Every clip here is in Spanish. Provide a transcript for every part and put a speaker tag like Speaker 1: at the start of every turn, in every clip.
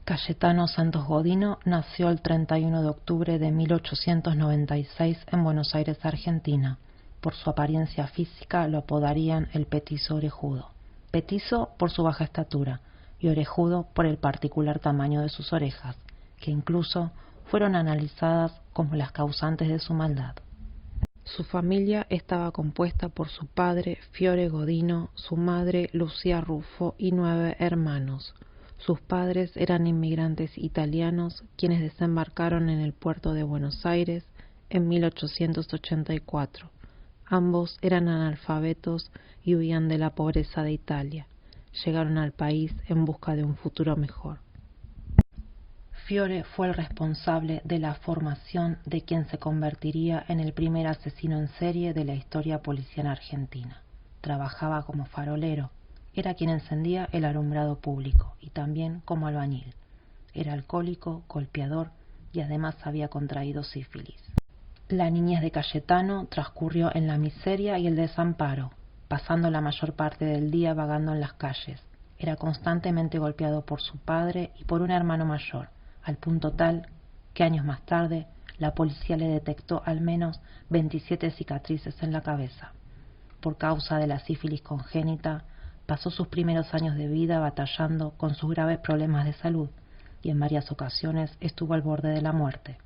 Speaker 1: Cayetano Santos Godino nació el 31 de octubre de 1896 en Buenos Aires, Argentina. Por su apariencia física lo apodarían el petizo orejudo. Petizo por su baja estatura y orejudo por el particular tamaño de sus orejas, que incluso fueron analizadas como las causantes de su maldad. Su familia estaba compuesta por su padre, Fiore Godino, su madre, Lucía Ruffo, y 9 hermanos. Sus padres eran inmigrantes italianos quienes desembarcaron en el puerto de Buenos Aires en 1884. Ambos eran analfabetos y huían de la pobreza de Italia. Llegaron al país en busca de un futuro mejor. Fiore fue el responsable de la formación de quien se convertiría en el primer asesino en serie de la historia policial argentina. Trabajaba como farolero, era quien encendía el alumbrado público y también como albañil. Era alcohólico, golpeador y además había contraído sífilis. La niñez de Cayetano transcurrió en la miseria y el desamparo, pasando la mayor parte del día vagando en las calles. Era constantemente golpeado por su padre y por un hermano mayor, al punto tal que años más tarde la policía le detectó al menos 27 cicatrices en la cabeza. Por causa de la sífilis congénita, pasó sus primeros años de vida batallando con sus graves problemas de salud y en varias ocasiones estuvo al borde de la muerte.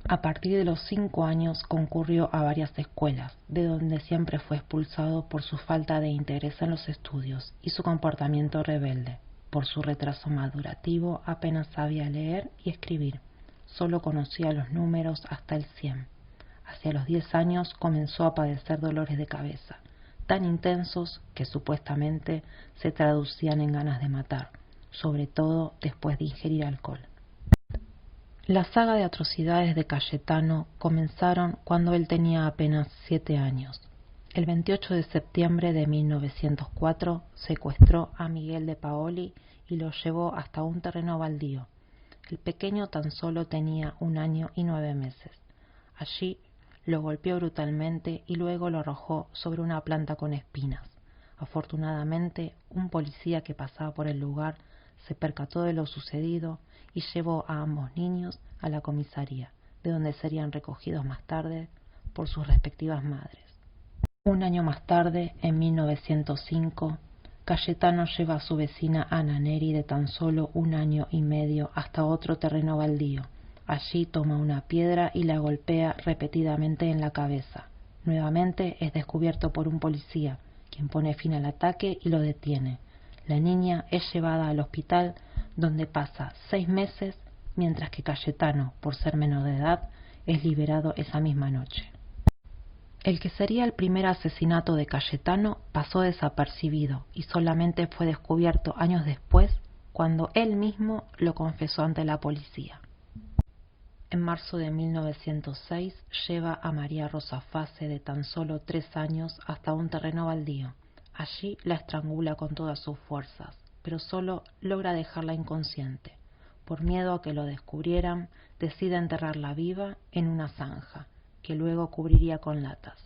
Speaker 1: A partir de los 5 años concurrió a varias escuelas, de donde siempre fue expulsado por su falta de interés en los estudios y su comportamiento rebelde. Por su retraso madurativo apenas sabía leer y escribir, solo conocía los números hasta el 100. Hacia los 10 años comenzó a padecer dolores de cabeza, tan intensos que supuestamente se traducían en ganas de matar, sobre todo después de ingerir alcohol. La saga de atrocidades de Cayetano comenzaron cuando él tenía apenas 7 años. El 28 de septiembre de 1904 secuestró a Miguel de Paoli y lo llevó hasta un terreno baldío. El pequeño tan solo tenía 1 año y 9 meses. Allí lo golpeó brutalmente y luego lo arrojó sobre una planta con espinas. Afortunadamente, un policía que pasaba por el lugar se percató de lo sucedido y llevó a ambos niños a la comisaría, de donde serían recogidos más tarde por sus respectivas madres. 1 año más tarde, en 1905, Cayetano lleva a su vecina Ana Neri de tan solo 1 año y medio hasta otro terreno baldío. Allí toma una piedra y la golpea repetidamente en la cabeza. Nuevamente es descubierto por un policía, quien pone fin al ataque y lo detiene. La niña es llevada al hospital, donde pasa 6 meses, mientras que Cayetano, por ser menor de edad, es liberado esa misma noche. El que sería el primer asesinato de Cayetano pasó desapercibido y solamente fue descubierto años después, cuando él mismo lo confesó ante la policía. En marzo de 1906 lleva a María Rosa Fase, de tan solo 3 años, hasta un terreno baldío. Allí la estrangula con todas sus fuerzas, pero solo logra dejarla inconsciente. Por miedo a que lo descubrieran, decide enterrarla viva en una zanja, que luego cubriría con latas.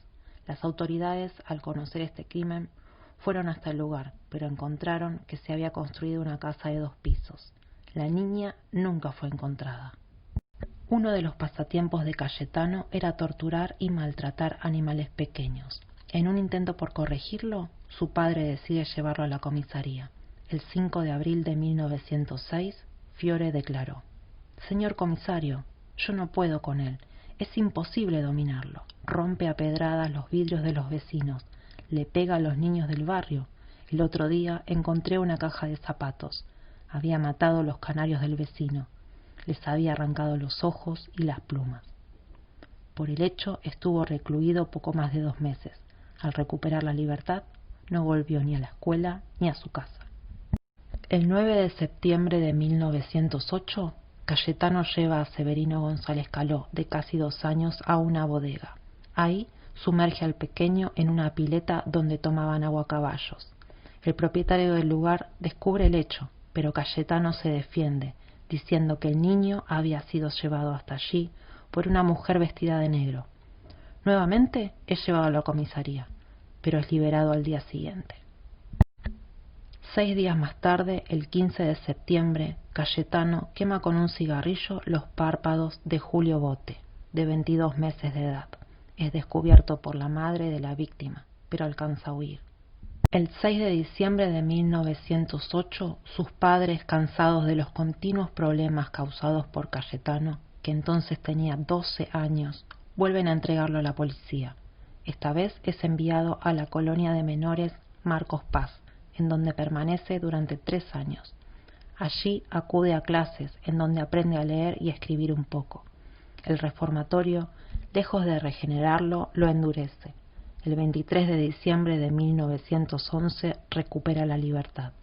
Speaker 1: Las autoridades, al conocer este crimen, fueron hasta el lugar, pero encontraron que se había construido una casa de 2 pisos. La niña nunca fue encontrada. Uno de los pasatiempos de Cayetano era torturar y maltratar animales pequeños. En un intento por corregirlo, su padre decide llevarlo a la comisaría. El 5 de abril de 1906, Fiore declaró: «Señor comisario, yo no puedo con él. Es imposible dominarlo. Rompe a pedradas los vidrios de los vecinos. Le pega a los niños del barrio. El otro día encontré una caja de zapatos. Había matado los canarios del vecino. Les había arrancado los ojos y las plumas». Por el hecho estuvo recluido poco más de 2 meses. Al recuperar la libertad, no volvió ni a la escuela ni a su casa. El 9 de septiembre de 1908, Cayetano lleva a Severino González Caló, de casi 2 años, a una bodega. Ahí sumerge al pequeño en una pileta donde tomaban agua caballos. El propietario del lugar descubre el hecho, pero Cayetano se defiende, diciendo que el niño había sido llevado hasta allí por una mujer vestida de negro. Nuevamente es llevado a la comisaría, pero es liberado al día siguiente. 6 días más tarde, el 15 de septiembre, Cayetano quema con un cigarrillo los párpados de Julio Bote, de 22 meses de edad. Es descubierto por la madre de la víctima, pero alcanza a huir. El 6 de diciembre de 1908, sus padres, cansados de los continuos problemas causados por Cayetano, que entonces tenía 12 años, vuelven a entregarlo a la policía. Esta vez es enviado a la colonia de menores Marcos Paz, en donde permanece durante 3 años. Allí acude a clases, en donde aprende a leer y a escribir un poco. El reformatorio, lejos de regenerarlo, lo endurece. El 23 de diciembre de 1911 recupera la libertad.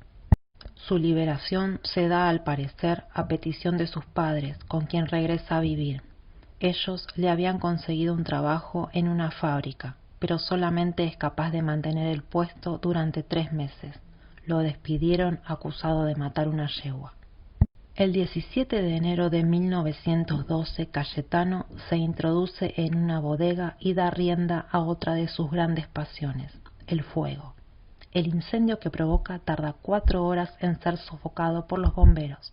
Speaker 1: Su liberación se da, al parecer, a petición de sus padres, con quien regresa a vivir. Ellos le habían conseguido un trabajo en una fábrica, pero solamente es capaz de mantener el puesto durante 3 meses. Lo despidieron acusado de matar una yegua. El 17 de enero de 1912, Cayetano se introduce en una bodega y da rienda a otra de sus grandes pasiones, el fuego. El incendio que provoca tarda 4 horas en ser sofocado por los bomberos.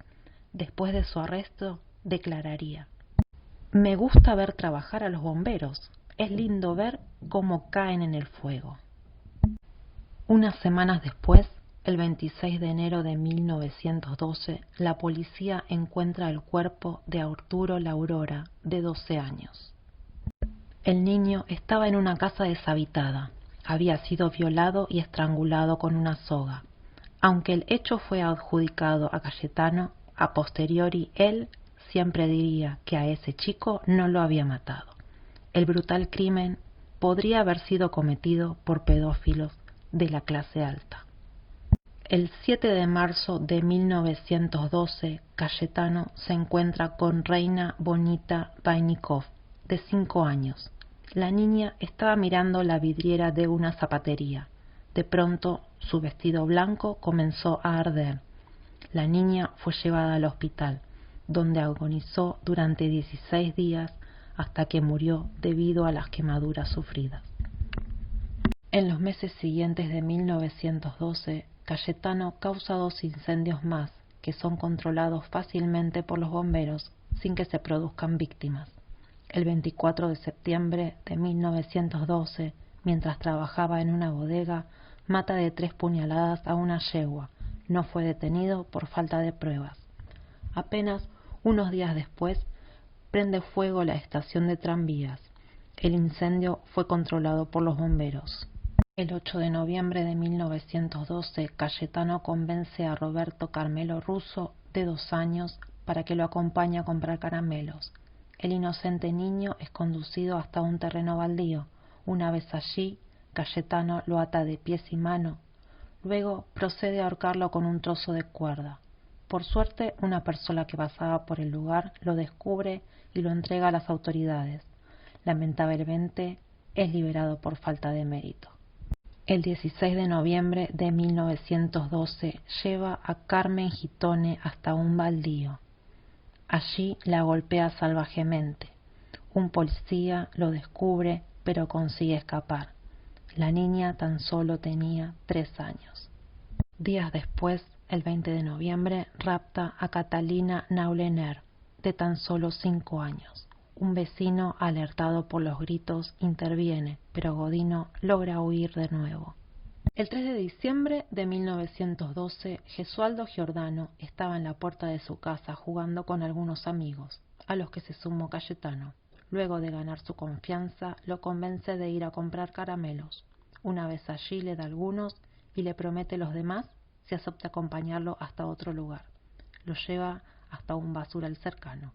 Speaker 1: Después de su arresto, declararía: «Me gusta ver trabajar a los bomberos. Es lindo ver cómo caen en el fuego». Unas semanas después, el 26 de enero de 1912, la policía encuentra el cuerpo de Arturo Laurora, de 12 años. El niño estaba en una casa deshabitada. Había sido violado y estrangulado con una soga. Aunque el hecho fue adjudicado a Cayetano, a posteriori él siempre diría que a ese chico no lo había matado. El brutal crimen podría haber sido cometido por pedófilos de la clase alta. El 7 de marzo de 1912, Cayetano se encuentra con Reina Bonita Vainikov, de 5 años. La niña estaba mirando la vidriera de una zapatería. De pronto, su vestido blanco comenzó a arder. La niña fue llevada al hospital, donde agonizó durante 16 días hasta que murió debido a las quemaduras sufridas. En los meses siguientes de 1912, Cayetano causa 2 incendios más, que son controlados fácilmente por los bomberos sin que se produzcan víctimas. El 24 de septiembre de 1912, mientras trabajaba en una bodega, mata de 3 puñaladas a una yegua. No fue detenido por falta de pruebas. Apenas unos días después, prende fuego la estación de tranvías. El incendio fue controlado por los bomberos. El 8 de noviembre de 1912, Cayetano convence a Roberto Carmelo Russo, de 2 años, para que lo acompañe a comprar caramelos. El inocente niño es conducido hasta un terreno baldío. Una vez allí, Cayetano lo ata de pies y manos. Luego procede a ahorcarlo con un trozo de cuerda. Por suerte, una persona que pasaba por el lugar lo descubre y lo entrega a las autoridades. Lamentablemente, es liberado por falta de mérito. El 16 de noviembre de 1912 lleva a Carmen Gitone hasta un baldío. Allí la golpea salvajemente. Un policía lo descubre, pero consigue escapar. La niña tan solo tenía 3 años. Días después, el 20 de noviembre, rapta a Catalina Naulener, de tan solo 5 años. Un vecino, alertado por los gritos, interviene, pero Godino logra huir de nuevo. El 3 de diciembre de 1912, Gesualdo Giordano estaba en la puerta de su casa jugando con algunos amigos, a los que se sumó Cayetano. Luego de ganar su confianza, lo convence de ir a comprar caramelos. Una vez allí le da algunos y le promete los demás si acepta acompañarlo hasta otro lugar. Lo lleva hasta un basural cercano.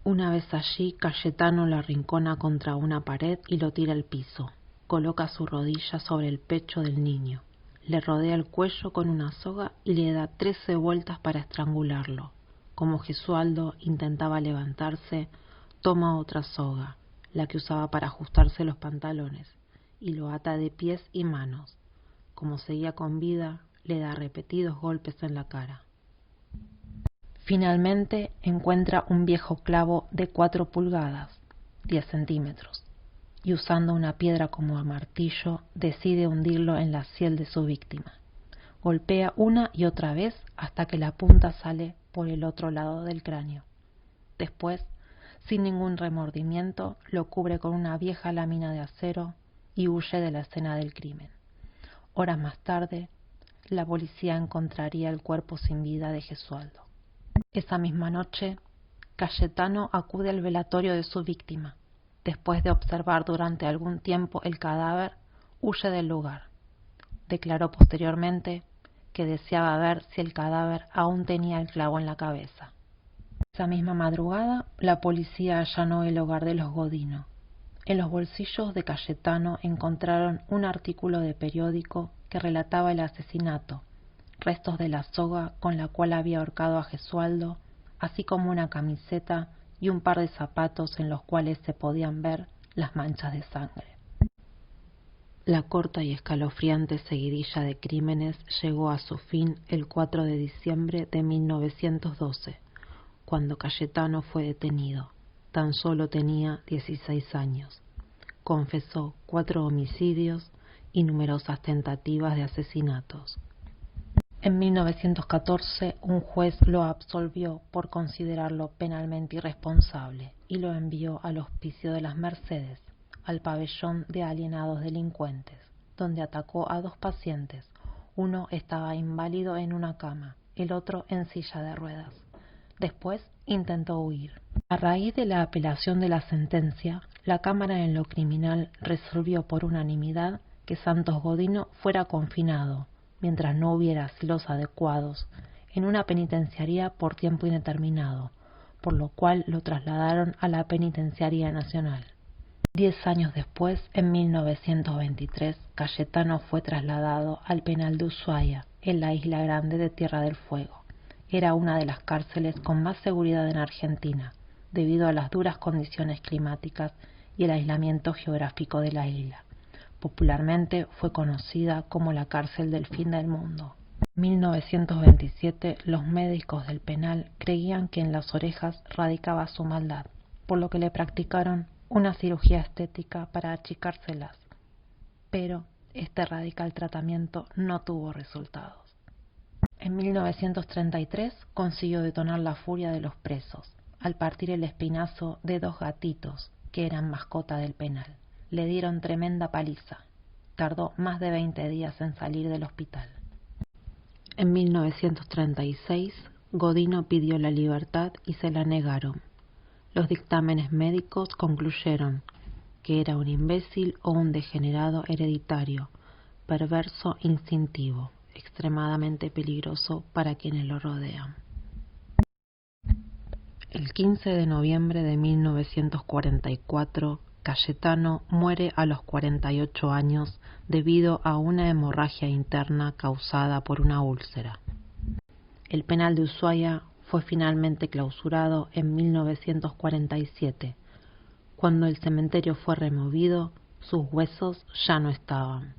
Speaker 1: Una vez allí, Cayetano lo arrincona contra una pared y lo tira al piso. Coloca su rodilla sobre el pecho del niño. Le rodea el cuello con una soga y le da 13 vueltas para estrangularlo. Como Gesualdo intentaba levantarse, toma otra soga, la que usaba para ajustarse los pantalones, y lo ata de pies y manos. Como seguía con vida, le da repetidos golpes en la cara. Finalmente encuentra un viejo clavo de 4 pulgadas, 10 centímetros, y usando una piedra como martillo decide hundirlo en la sien de su víctima. Golpea una y otra vez hasta que la punta sale por el otro lado del cráneo. Después, sin ningún remordimiento, lo cubre con una vieja lámina de acero y huye de la escena del crimen. Horas más tarde, la policía encontraría el cuerpo sin vida de Gesualdo. Esa misma noche, Cayetano acude al velatorio de su víctima. Después de observar durante algún tiempo el cadáver, huye del lugar. Declaró posteriormente que deseaba ver si el cadáver aún tenía el clavo en la cabeza. Esa misma madrugada, la policía allanó el hogar de los Godino. En los bolsillos de Cayetano encontraron un artículo de periódico que relataba el asesinato, restos de la soga con la cual había ahorcado a Gesualdo, así como una camiseta y un par de zapatos en los cuales se podían ver las manchas de sangre. La corta y escalofriante seguidilla de crímenes llegó a su fin el 4 de diciembre de 1912, cuando Cayetano fue detenido. Tan solo tenía 16 años. Confesó 4 homicidios y numerosas tentativas de asesinatos. En 1914, un juez lo absolvió por considerarlo penalmente irresponsable y lo envió al Hospicio de las Mercedes, al pabellón de alienados delincuentes, donde atacó a 2 pacientes. Uno estaba inválido en una cama, el otro en silla de ruedas. Después intentó huir. A raíz de la apelación de la sentencia, la Cámara en lo Criminal resolvió por unanimidad que Santos Godino fuera confinado, mientras no hubiera asilos adecuados, en una penitenciaría por tiempo indeterminado, por lo cual lo trasladaron a la Penitenciaría Nacional. 10 años después, en 1923, Cayetano fue trasladado al penal de Ushuaia, en la Isla Grande de Tierra del Fuego. Era una de las cárceles con más seguridad en Argentina, debido a las duras condiciones climáticas y el aislamiento geográfico de la isla. Popularmente fue conocida como la cárcel del fin del mundo. En 1927, los médicos del penal creían que en las orejas radicaba su maldad, por lo que le practicaron una cirugía estética para achicárselas, pero este radical tratamiento no tuvo resultados. En 1933 consiguió detonar la furia de los presos, al partir el espinazo de 2 gatitos que eran mascota del penal. Le dieron tremenda paliza. Tardó más de 20 días en salir del hospital. En 1936, Godino pidió la libertad y se la negaron. Los dictámenes médicos concluyeron que era un imbécil o un degenerado hereditario, perverso instintivo, extremadamente peligroso para quienes lo rodean. El 15 de noviembre de 1944, Cayetano muere a los 48 años debido a una hemorragia interna causada por una úlcera. El penal de Ushuaia fue finalmente clausurado en 1947. Cuando el cementerio fue removido, sus huesos ya no estaban.